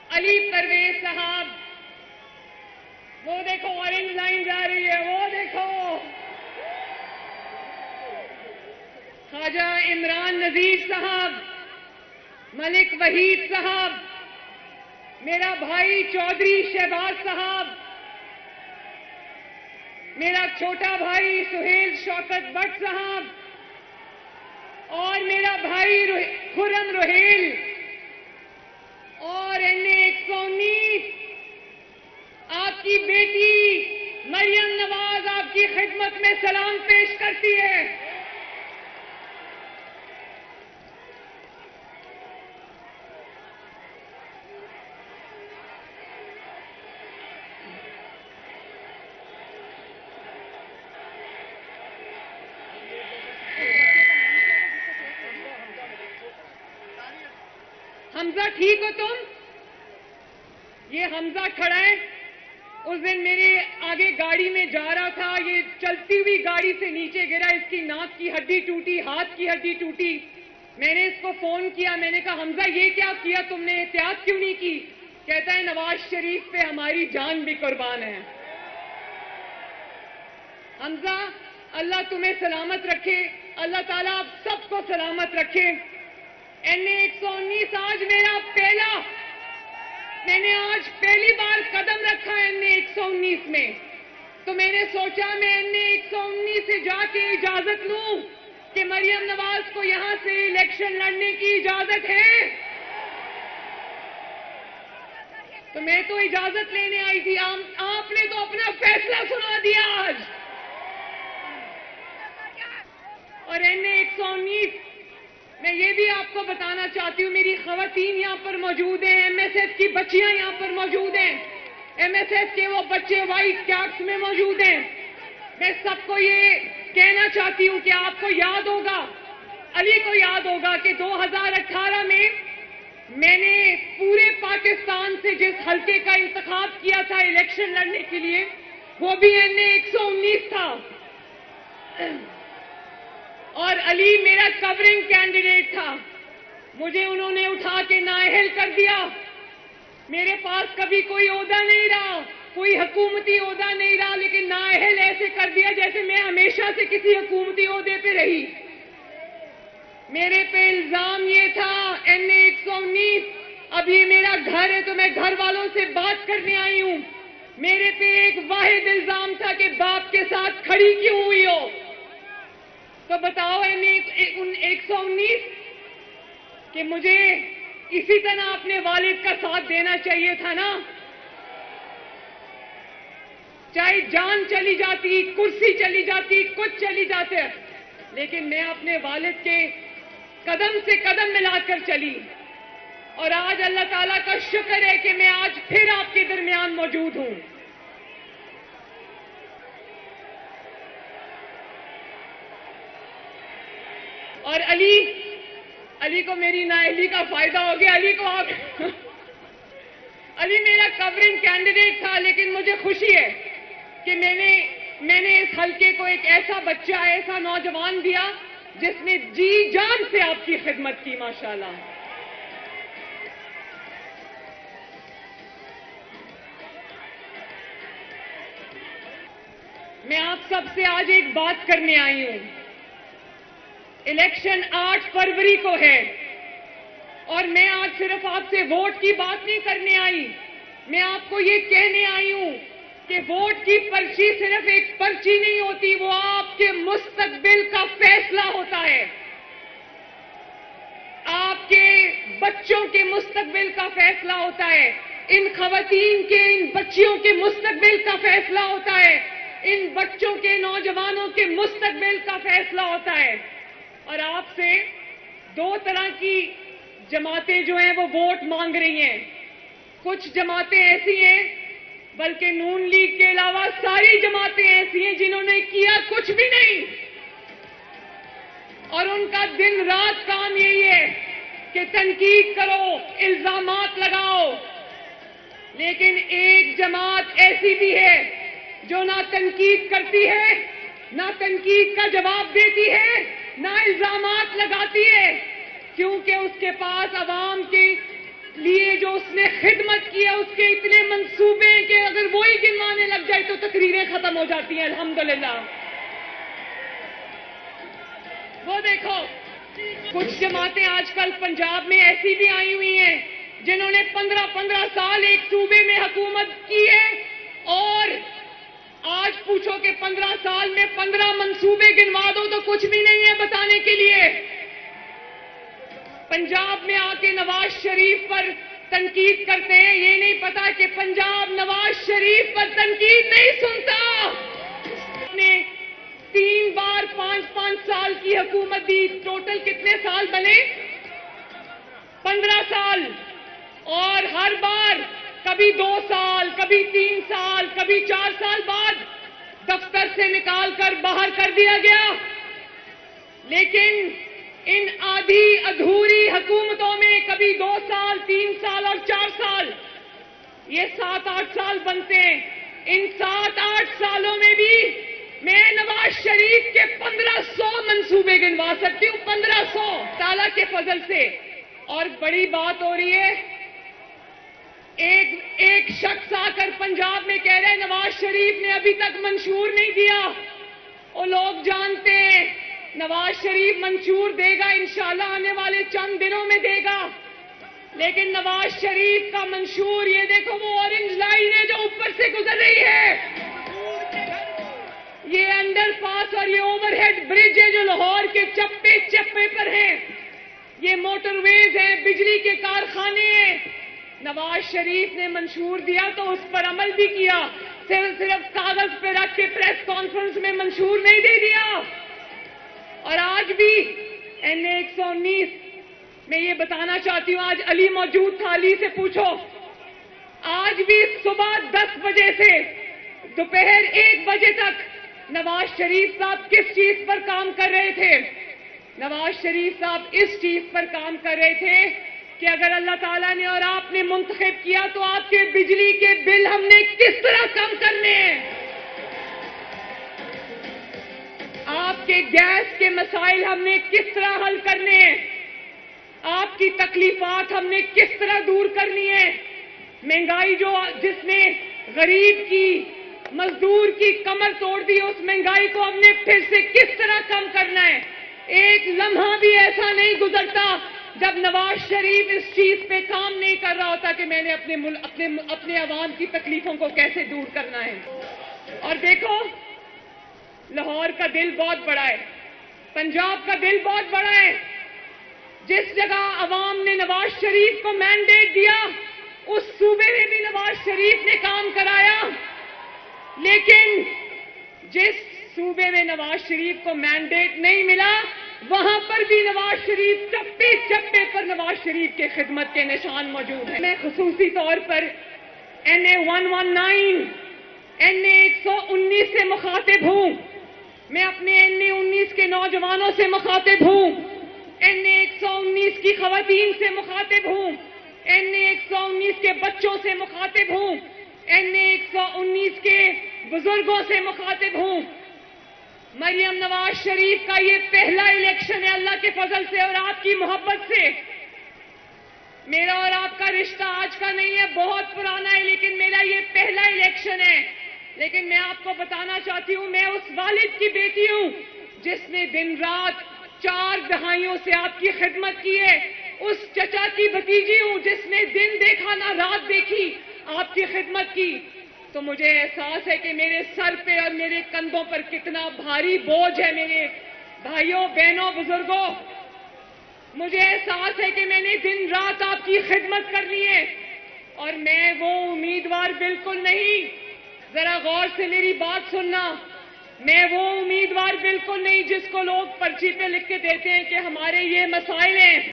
علی پرویز صاحب، وہ دیکھو اورنج لائن جا رہی ہے، وہ دیکھو خواجہ عمران نذیر صاحب، ملک وحید صاحب، میرا بھائی چودھری شہباز صاحب، میرا چھوٹا بھائی سہیل شوکت بٹ صاحب، اور میرا بھائی خرم روہیل، اور NA-119 آپ کی بیٹی مریم نواز آپ کی خدمت میں سلام پیش کرتی ہے۔ حمزہ ٹھیک ہو تم؟ یہ حمزہ کھڑا ہے، اس دن میرے آگے گاڑی میں جا رہا تھا، یہ چلتی ہوئی گاڑی سے نیچے گرا، اس کی ناک کی ہڈی ٹوٹی، ہاتھ کی ہڈی ٹوٹی۔ میں نے اس کو فون کیا، میں نے کہا حمزہ یہ کیا کیا تم نے، احتیاط کیوں نہیں کی؟ کہتا ہے نواز شریف پہ ہماری جان بھی قربان ہے۔ حمزہ اللہ تمہیں سلامت رکھے، اللہ تعالیٰ آپ سب کو سلامت رکھے۔ NA-119 آج میں نے آج پہلی بار قدم رکھا NA-119 میں، تو میں نے سوچا میں NA-119 سے جا کے اجازت لوں کہ مریم نواز کو یہاں سے الیکشن لڑنے کی اجازت ہے، تو میں تو اجازت لینے آئی تھی، آپ نے تو اپنا فیصلہ سنا دیا آج۔ اور NA-119 میں یہ بھی آپ کو بتانا چاہتی ہوں، میری خواتین یہاں پر موجود ہیں، MSF کی بچیاں یہاں پر موجود ہیں، MSF کے وہ بچے وائٹ کیپس میں موجود ہیں۔ میں سب کو یہ کہنا چاہتی ہوں کہ آپ کو یاد ہوگا، علی کو یاد ہوگا کہ 2018 میں میں نے پورے پاکستان سے جس حلقے کا انتخاب کیا تھا الیکشن لڑنے کے لیے، وہ بھی NA-119 تھا، اور علی میرا کورنگ کینڈیڈیٹ تھا۔ مجھے انہوں نے اٹھا کے نااہل کر دیا، میرے پاس کبھی کوئی عہدہ نہیں رہا، کوئی حکومتی عہدہ نہیں رہا، لیکن نااہل ایسے کر دیا جیسے میں ہمیشہ سے کسی حکومتی عہدے پہ رہی۔ میرے پہ الزام یہ تھا NA-119 اب یہ میرا گھر ہے تو میں گھر والوں سے بات کرنے آئی ہوں۔ میرے پہ ایک واحد الزام تھا کہ باپ کے ساتھ کھڑی کیوں ہوئی ہو؟ تو بتاؤ NA-119 کہ مجھے اسی طرح اپنے والد کا ساتھ دینا چاہیے تھا نا، چاہے جان چلی جاتی، کرسی چلی جاتی، کچھ چلی جاتے، لیکن میں اپنے والد کے قدم سے قدم ملا کر چلی، اور آج اللہ تعالیٰ کا شکر ہے کہ میں آج پھر آپ کے درمیان موجود ہوں۔ اور علی کو میری نااہلی کا فائدہ ہو گیا، علی میرا کورنگ کینڈیڈیٹ تھا، لیکن مجھے خوشی ہے کہ میں نے اس حلقے کو ایک ایسا بچہ، ایسا نوجوان دیا جس نے جی جان سے آپ کی خدمت کی، ماشاءاللہ۔ میں آپ سب سے آج ایک بات کرنے آئی ہوں۔ الیکشن 8 فروری کو ہے، اور میں آج صرف آپ سے ووٹ کی بات نہیں کرنے آئی، میں آپ کو یہ کہنے آئی ہوں کہ ووٹ کی پرچی صرف ایک پرچی نہیں ہوتی، وہ آپ کے مستقبل کا فیصلہ ہوتا ہے، آپ کے بچوں کے مستقبل کا فیصلہ ہوتا ہے، ان خواتین کے، ان بچیوں کے مستقبل کا فیصلہ ہوتا ہے، ان بچوں کے، نوجوانوں کے مستقبل کا فیصلہ ہوتا ہے۔ اور آپ سے 2 طرح کی جماعتیں جو ہیں وہ ووٹ مانگ رہی ہیں۔ کچھ جماعتیں ایسی ہیں، بلکہ نون لیگ کے علاوہ ساری جماعتیں ایسی ہیں جنہوں نے کیا کچھ بھی نہیں، اور ان کا دن رات کام یہی ہے کہ تنقید کرو، الزامات لگاؤ۔ لیکن ایک جماعت ایسی بھی ہے جو نہ تنقید کرتی ہے، نہ تنقید کا جواب دیتی ہے، نہ الزامات لگاتی ہے، کیونکہ اس کے پاس عوام کی لیے جو اس نے خدمت کی ہے اس کے اتنے منصوبے ہیں کہ اگر وہی گنوانے لگ جائے تو تقریریں ختم ہو جاتی ہیں الحمدللہ۔ وہ دیکھو کچھ جماعتیں آج کل پنجاب میں ایسی بھی آئی ہوئی ہیں جنہوں نے 15 سال ایک صوبے میں حکومت کی ہے، اور آج پوچھو کہ 15 سال میں 15 منصوبے گنوا دو تو کچھ بھی نہیں ہے بتانے کے لیے۔ پنجاب میں آ کے نواز شریف پر تنقید کرتے ہیں، یہ نہیں پتا کہ پنجاب نواز شریف پر تنقید نہیں سنتا۔ نے 3 بار 5 سال کی حکومت دی، ٹوٹل کتنے سال بنے؟ 15 سال، اور ہر بار کبھی 2 سال، کبھی 3 سال، کبھی 4 سال بعد دفتر سے نکال کر باہر کر دیا گیا۔ لیکن ان آدھی ادھوری حکومتوں میں کبھی 2 سال، 3 سال اور 4 سال، یہ 7-8 سال بنتے ہیں۔ ان 7-8 سالوں میں بھی میں نواز شریف کے 1500 منصوبے گنوا سکتی ہوں، 1500 تعالیٰ کے فضل سے۔ اور بڑی بات ہو رہی ہے، ایک شخص آ کر پنجاب میں کہہ رہے ہیں نواز شریف نے ابھی تک منشور نہیں دیا۔ وہ لوگ جانتے ہیں نواز شریف منشور دے گا، انشاءاللہ آنے والے چند دنوں میں دے گا، لیکن نواز شریف کا منشور یہ دیکھو وہ اورنج لائن ہے جو اوپر سے گزر رہی ہے، یہ انڈر پاس اور یہ اوور ہیڈ برج ہے جو لاہور کے چپے چپے پر ہیں، یہ موٹر ویز ہیں، بجلی کے کارخانے ہیں۔ نواز شریف نے منشور دیا تو اس پر عمل بھی کیا، صرف کاغذ پہ رکھ کے پریس کانفرنس میں منشور نہیں دے دیا۔ اور آج بھی NA 119 میں یہ بتانا چاہتی ہوں، آج علی موجود تھا، علی سے پوچھو، آج بھی صبح 10 بجے سے دوپہر 1 بجے تک نواز شریف صاحب کس چیز پر کام کر رہے تھے؟ نواز شریف صاحب اس چیز پر کام کر رہے تھے کہ اگر اللہ تعالیٰ نے اور آپ نے منتخب کیا تو آپ کے بجلی کے بل ہم نے کس طرح کم کرنے ہیں، آپ کے گیس کے مسائل ہم نے کس طرح حل کرنے ہیں، آپ کی تکلیفات ہم نے کس طرح دور کرنی ہے، مہنگائی جس نے غریب کی مزدور کی کمر توڑ دی، اس مہنگائی کو ہم نے پھر سے کس طرح کم کرنا ہے۔ ایک لمحہ بھی ایسا نہیں گزرتا جب نواز شریف اس چیز پہ کام نہیں کر رہا ہوتا کہ میں نے اپنے عوام کی تکلیفوں کو کیسے دور کرنا ہے۔ اور دیکھو لاہور کا دل بہت بڑا ہے، پنجاب کا دل بہت بڑا ہے، جس جگہ عوام نے نواز شریف کو مینڈیٹ دیا اس صوبے میں بھی نواز شریف نے کام کرایا، لیکن جس صوبے میں نواز شریف کو مینڈیٹ نہیں ملا وہاں پر بھی نواز شریف چپے چپے پر نواز شریف کے خدمت کے نشان موجود ہیں۔ میں خصوصی طور پر NA 119 NA 119 سے مخاطب ہوں، میں اپنے NA 19 کے نوجوانوں سے مخاطب ہوں، NA 119 کی خواتین سے مخاطب ہوں، NA 119 کے بچوں سے مخاطب ہوں، NA 119 کے بزرگوں سے مخاطب ہوں۔ مریم نواز شریف کا یہ پہلا الیکشن ہے اللہ کے فضل سے اور آپ کی محبت سے۔ میرا اور آپ کا رشتہ آج کا نہیں ہے، بہت پرانا ہے، لیکن میرا یہ پہلا الیکشن ہے۔ لیکن میں آپ کو بتانا چاہتی ہوں میں اس والد کی بیٹی ہوں جس نے دن رات 4 دہائیوں سے آپ کی خدمت کی ہے، اس چچا کی بھتیجی ہوں جس نے دن دیکھا نہ رات دیکھی آپ کی خدمت کی۔ تو مجھے احساس ہے کہ میرے سر پہ اور میرے کندھوں پر کتنا بھاری بوجھ ہے۔ میرے بھائیوں بہنوں بزرگوں، مجھے احساس ہے کہ میں نے دن رات آپ کی خدمت کرنی ہے، اور میں وہ امیدوار بالکل نہیں، ذرا غور سے میری بات سننا، میں وہ امیدوار بالکل نہیں جس کو لوگ پرچی پہ لکھ کے دیتے ہیں کہ ہمارے یہ مسائل ہیں۔